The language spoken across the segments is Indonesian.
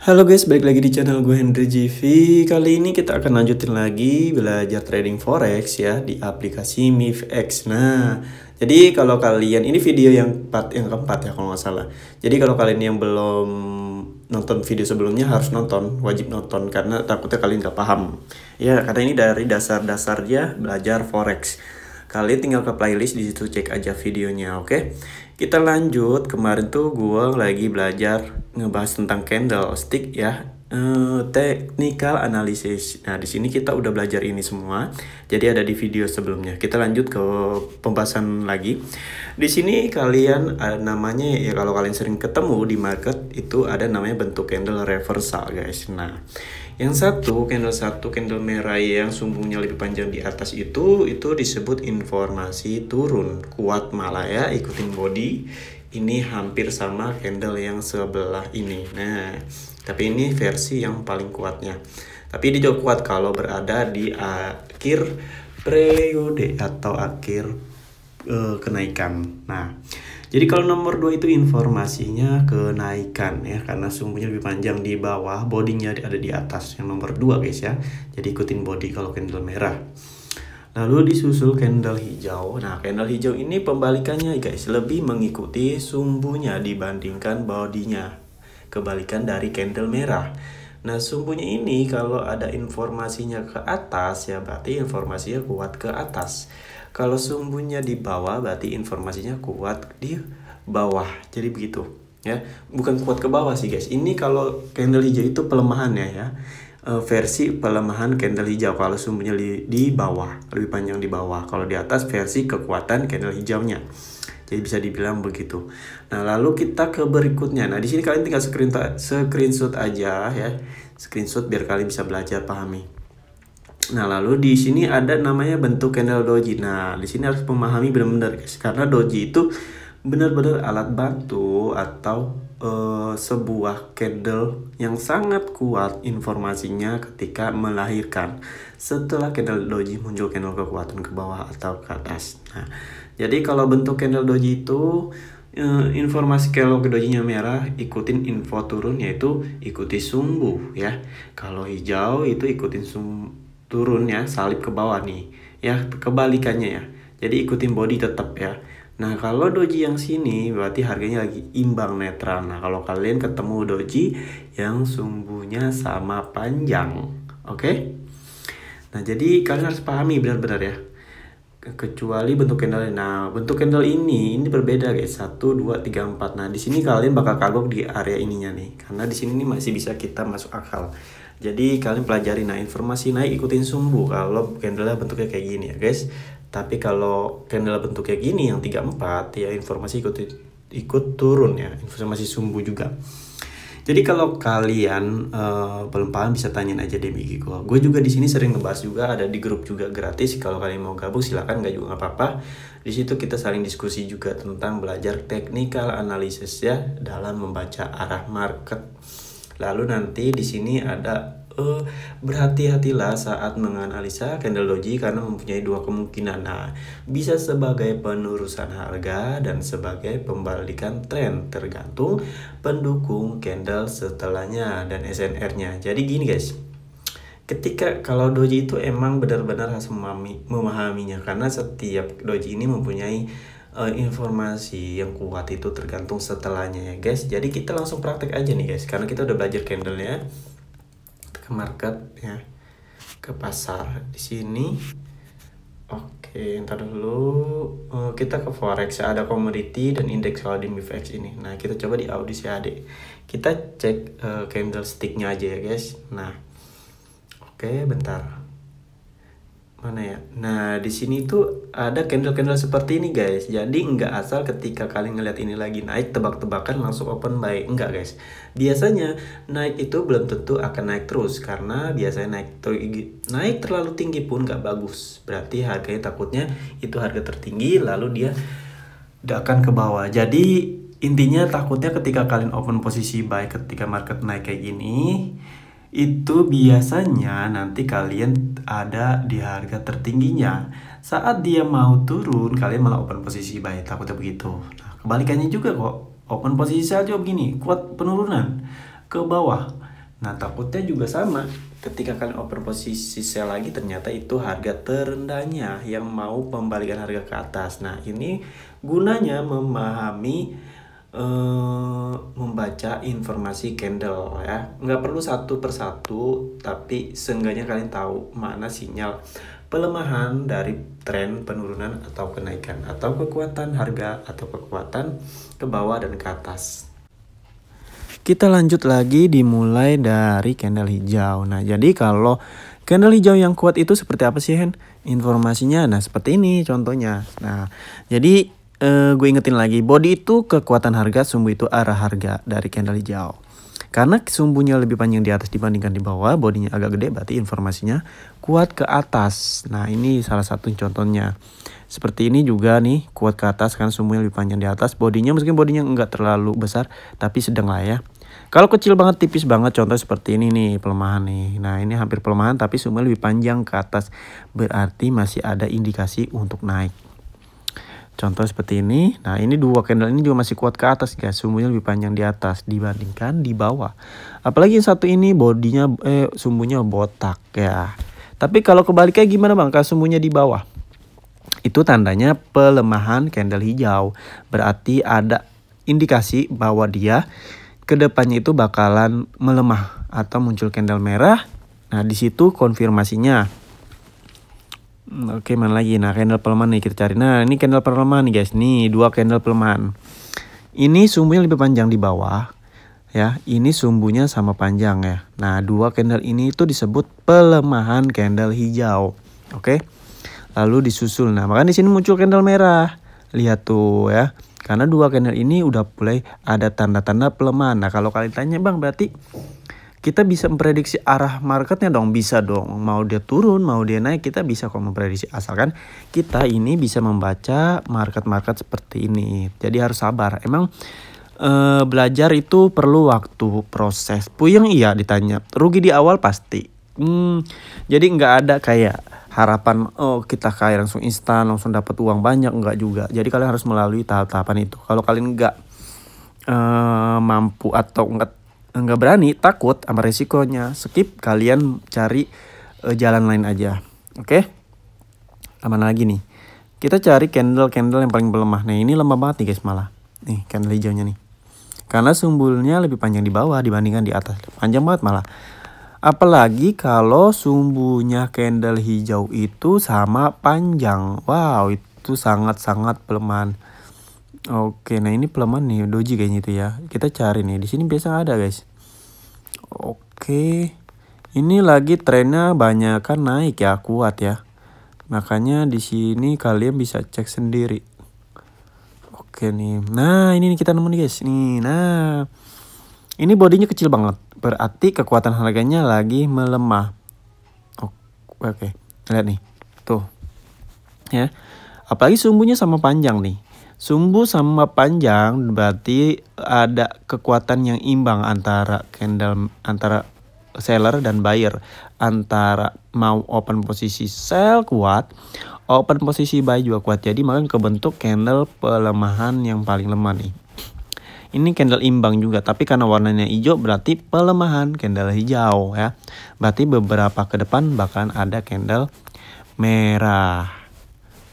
Halo guys, balik lagi di channel gue Henry GV. Kali ini kita akan lanjutin lagi belajar trading forex ya di aplikasi MIFX. Nah, jadi kalau kalian ini video yang keempat ya kalau nggak salah. Jadi kalau kalian yang belum nonton video sebelumnya harus nonton, wajib nonton karena takutnya kalian nggak paham. Ya, karena ini dari dasar-dasarnya belajar forex. Kalian tinggal ke playlist di situ, cek aja videonya, oke? Kita lanjut. Kemarin tuh gue lagi belajar ngebahas tentang candlestick ya, technical analysis. Nah, di sini kita udah belajar ini semua. Jadi ada di video sebelumnya. Kita lanjut ke pembahasan lagi. Di sini kalian namanya ya, kalau kalian sering ketemu di market itu ada namanya bentuk candle reversal, guys. Nah, yang satu candle merah yang sumbunya lebih panjang di atas itu disebut informasi turun kuat malah ya, ikutin body. Ini hampir sama candle yang sebelah ini. Nah, tapi ini versi yang paling kuatnya. Tapi dia juga kuat kalau berada di akhir periode atau akhir kenaikan. Nah, jadi kalau nomor 2 itu informasinya kenaikan ya, karena sumbunya lebih panjang di bawah, bodinya ada di atas. Yang nomor 2 guys ya. Jadi ikutin body kalau candle merah. Lalu disusul candle hijau. Nah, candle hijau ini pembalikannya guys, lebih mengikuti sumbunya dibandingkan bodinya. Kebalikan dari candle merah. Nah, sumbunya ini kalau ada informasinya ke atas ya berarti informasinya kuat ke atas. Kalau sumbunya di bawah berarti informasinya kuat di bawah. Jadi begitu ya. Bukan kuat ke bawah sih guys. Ini kalau candle hijau itu pelemahannya ya. Versi pelemahan candle hijau kalau sumbunya di bawah, lebih panjang di bawah. Kalau di atas versi kekuatan candle hijaunya. Jadi bisa dibilang begitu. Nah, lalu kita ke berikutnya. Nah, di sini kalian tinggal screenshot aja ya. Screenshot biar kalian bisa belajar pahami. Nah, lalu di sini ada namanya bentuk candle doji. Nah, di sini harus memahami benar-benar guys, karena doji itu benar-benar alat bantu atau sebuah candle yang sangat kuat informasinya ketika melahirkan. Setelah candle doji muncul candle kekuatan ke bawah atau ke atas. Nah, jadi kalau bentuk candle doji itu informasi kalau dojinya merah ikutin info turun, yaitu ikuti sumbu ya. Kalau hijau itu ikutin turun ya, salib ke bawah nih ya, kebalikannya ya. Jadi ikutin body tetap ya. Nah, kalau doji yang sini berarti harganya lagi imbang netral. Nah, kalau kalian ketemu doji yang sumbunya sama panjang, oke? Nah, jadi kalian harus pahami benar-benar ya. Kecuali bentuk candle. Nah, bentuk candle ini berbeda guys. 1 2 3 4. Nah, di sini kalian bakal kagok di area ininya nih. Karena di sini masih bisa kita masuk akal. Jadi kalian pelajari. Nah, informasi naik ikutin sumbu kalau candle bentuknya kayak gini ya guys. Tapi kalau candle bentuknya gini yang 34 ya informasi ikut turun ya, informasi sumbu juga. Jadi kalau kalian belum paham bisa tanyain aja DM gue. Gue juga di sini sering ngebahas juga, ada di grup juga gratis. Kalau kalian mau gabung silakan, nggak juga nggak apa-apa. Di situ kita saling diskusi juga tentang belajar technical analysis ya dalam membaca arah market. Lalu nanti di sini ada berhati-hatilah saat menganalisa candle doji karena mempunyai dua kemungkinan. Nah, bisa sebagai penurusan harga dan sebagai pembalikan tren tergantung pendukung candle setelahnya dan SNR-nya. Jadi gini guys, ketika kalau doji itu emang benar-benar harus memahaminya karena setiap doji ini mempunyai informasi yang kuat itu tergantung setelahnya ya guys. Jadi kita langsung praktek aja nih guys, karena kita udah belajar candlenya, ke market ya, ke pasar di sini. Oke, ntar dulu kita ke forex, ada commodity dan indeks kalau di MIFX ini. Nah, kita coba di audisi AD. Kita cek candlesticknya aja ya guys. Nah, oke, bentar. Mana ya? Nah, di sini tuh ada candle-candle seperti ini guys. Jadi nggak asal ketika kalian ngeliat ini lagi naik tebak-tebakan langsung open buy. Enggak guys. Biasanya naik itu belum tentu akan naik terus, karena biasanya naik terlalu tinggi pun nggak bagus. Berarti harganya takutnya itu harga tertinggi lalu dia akan ke bawah. Jadi intinya takutnya ketika kalian open posisi buy ketika market naik kayak gini, itu biasanya nanti kalian ada di harga tertingginya. Saat dia mau turun, kalian malah open posisi buy, takutnya begitu. Nah, kebalikannya juga kok. Open posisi saja begini, kuat penurunan. ke bawah. Nah takutnya juga sama, ketika kalian open posisi sell lagi ternyata itu harga terendahnya yang mau pembalikan harga ke atas. Nah ini gunanya memahami membaca informasi candle ya, nggak perlu satu persatu, tapi seenggaknya kalian tahu mana sinyal pelemahan dari tren penurunan atau kenaikan, atau kekuatan harga atau kekuatan ke bawah dan ke atas. Kita lanjut lagi, dimulai dari candle hijau. Nah jadi kalau candle hijau yang kuat itu seperti apa sih Hen? Informasinya nah seperti ini contohnya. Nah jadi gue ingetin lagi, body itu kekuatan harga, sumbu itu arah harga dari candle hijau. Karena sumbunya lebih panjang di atas dibandingkan di bawah, bodinya agak gede, berarti informasinya kuat ke atas. Nah ini salah satu contohnya. Seperti ini juga nih, kuat ke atas karena sumbunya lebih panjang di atas. Bodinya mungkin bodinya enggak terlalu besar, tapi sedang lah ya. Kalau kecil banget, tipis banget, contoh seperti ini nih, pelemahan nih. Nah ini hampir pelemahan tapi sumbunya lebih panjang ke atas, berarti masih ada indikasi untuk naik. Contoh seperti ini. Nah ini dua candle ini juga masih kuat ke atas guys, sumbunya lebih panjang di atas dibandingkan di bawah. Apalagi yang satu ini bodinya sumbunya botak ya. Tapi kalau kebaliknya gimana bang, kalau sumbunya di bawah? Itu tandanya pelemahan candle hijau. Berarti ada indikasi bahwa dia kedepannya itu bakalan melemah atau muncul candle merah. Nah di situ konfirmasinya. Oke, mana lagi? Nah candle pelemahan nih kita cari. Nah ini candle pelemahan nih guys. Nih dua candle pelemahan. Ini sumbunya lebih panjang di bawah. Ya, ini sumbunya sama panjang ya. Nah dua candle ini itu disebut pelemahan candle hijau. Oke. Lalu disusul. Nah makanya di sini muncul candle merah. Lihat tuh ya. Karena dua candle ini udah mulai ada tanda-tanda pelemahan. Nah kalau kalian tanya bang, berarti kita bisa memprediksi arah marketnya dong? Bisa dong. Mau dia turun, mau dia naik, kita bisa kok memprediksi. Asalkan kita ini bisa membaca market-market seperti ini. Jadi harus sabar. Emang belajar itu perlu waktu, proses. Puyeng iya ditanya. Rugi di awal pasti. Jadi nggak ada kayak harapan oh kita kaya langsung instan, langsung dapat uang banyak, enggak juga. Jadi kalian harus melalui tahap-tahapan itu. Kalau kalian nggak mampu atau nggak berani, takut sama resikonya, skip, kalian cari jalan lain aja. Oke? Aman lagi nih. Kita cari candle yang paling melemah. Nah ini lemah banget nih guys malah. Nih candle hijaunya nih. Karena sumbunya lebih panjang di bawah dibandingkan di atas. Panjang banget malah. Apalagi kalau sumbunya candle hijau itu sama panjang. Wow, itu sangat-sangat pelemahan. Oke, nah ini pelemahan nih, doji kayaknya itu ya. Kita cari nih, di sini biasa ada guys. Oke, ini lagi trennya banyak kan naik ya, kuat ya. Makanya di sini kalian bisa cek sendiri. Oke nih, nah ini nih kita nemu nih guys. Nih, nah ini bodinya kecil banget, berarti kekuatan harganya lagi melemah. Oke, lihat nih, tuh ya. Apalagi sumbunya sama panjang nih. Sumbu sama panjang berarti ada kekuatan yang imbang antara seller dan buyer. Antara mau open posisi sell kuat, open posisi buy juga kuat. Jadi makanya kebentuk candle pelemahan yang paling lemah nih. Ini candle imbang juga, tapi karena warnanya hijau berarti pelemahan candle hijau ya. Berarti beberapa ke depan bakalan ada candle merah.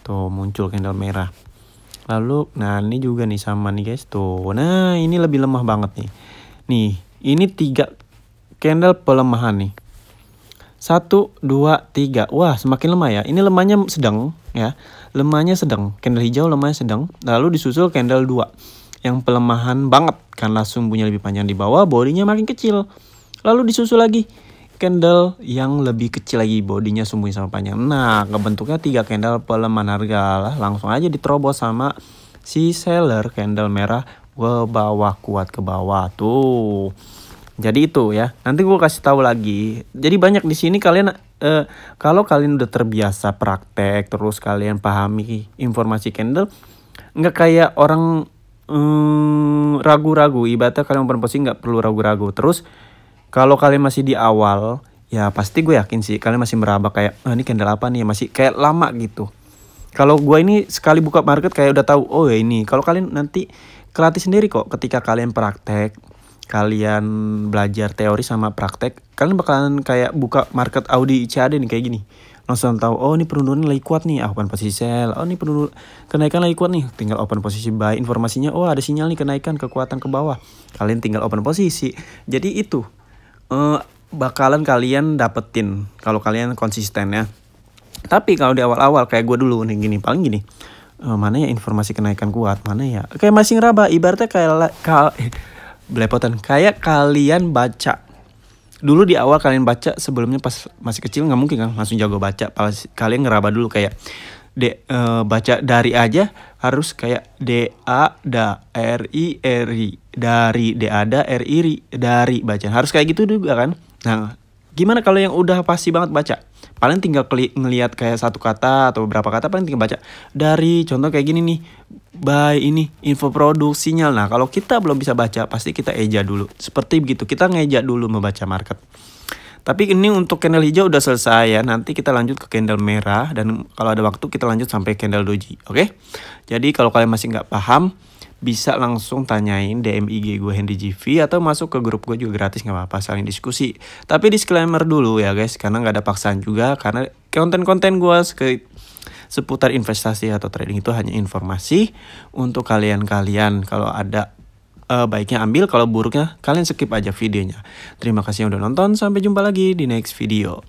Tuh muncul candle merah. Lalu, nah ini juga nih sama nih guys tuh. Nah ini lebih lemah banget nih. Nih, ini 3 candle pelemahan nih. 1, 2, 3. Wah semakin lemah ya. Ini lemahnya sedang ya. Lemahnya sedang. Candle hijau lemahnya sedang. Lalu disusul candle 2. Yang pelemahan banget. Karena sumbunya lebih panjang di bawah, bodinya makin kecil. Lalu disusul lagi candle yang lebih kecil lagi, bodinya sumbunya sama panjang. Nah kebentuknya 3 candle pelemahan harga lah, langsung aja diterobos sama si seller candle merah ke bawah, kuat ke bawah tuh. Jadi itu ya, nanti gue kasih tahu lagi. Jadi banyak di sini kalian kalau kalian udah terbiasa praktek terus kalian pahami informasi candle, nggak kayak orang ragu-ragu. Ibaratnya kalian open posisi nggak perlu ragu-ragu. Terus kalau kalian masih di awal, ya pasti gue yakin sih kalian masih meraba kayak, ini candle apa nih, masih kayak lama gitu. Kalau gue ini sekali buka market kayak udah tahu, oh ya ini. Kalau kalian nanti kelatih sendiri kok ketika kalian praktek, kalian belajar teori sama praktek, kalian bakalan kayak buka market Audi CAD nih kayak gini. Langsung tahu, oh ini penurunan lagi kuat nih, open posisi sell. Oh ini penurun kenaikan lagi kuat nih, tinggal open posisi buy. Informasinya, oh ada sinyal nih kenaikan kekuatan ke bawah. Kalian tinggal open posisi. Jadi itu bakalan kalian dapetin kalau kalian konsisten ya. Tapi kalau di awal-awal kayak gue dulu nih gini, paling gini. Mana ya informasi kenaikan kuat, mana ya? Kayak masih ngeraba, ibaratnya kayak belepotan. Kayak kalian baca. Dulu di awal kalian baca sebelumnya pas masih kecil nggak mungkin kan langsung jago baca. Kalian ngeraba dulu kayak baca dari aja harus kayak R-I-R-I dari R-I-R-I dari bacaan. Harus kayak gitu juga kan. Nah, gimana kalau yang udah pasti banget baca? Paling tinggal ngelihat kayak satu kata atau beberapa kata, paling tinggal baca. Dari contoh kayak gini nih, by ini info produk sinyal. Nah kalau kita belum bisa baca, pasti kita eja dulu. Seperti begitu, kita ngeja dulu membaca market. Tapi ini untuk candle hijau udah selesai ya. Nanti kita lanjut ke candle merah, dan kalau ada waktu kita lanjut sampai candle doji. Oke? Jadi kalau kalian masih nggak paham, bisa langsung tanyain DM IG gue Henry GV, atau masuk ke grup gue juga gratis, nggak apa-apa, saling diskusi. Tapi disclaimer dulu ya guys, karena nggak ada paksaan juga, karena konten-konten gue seputar investasi atau trading itu hanya informasi untuk kalian-kalian. Kalau ada baiknya ambil, kalau buruknya kalian skip aja videonya. Terima kasih yang udah nonton, sampai jumpa lagi di next video.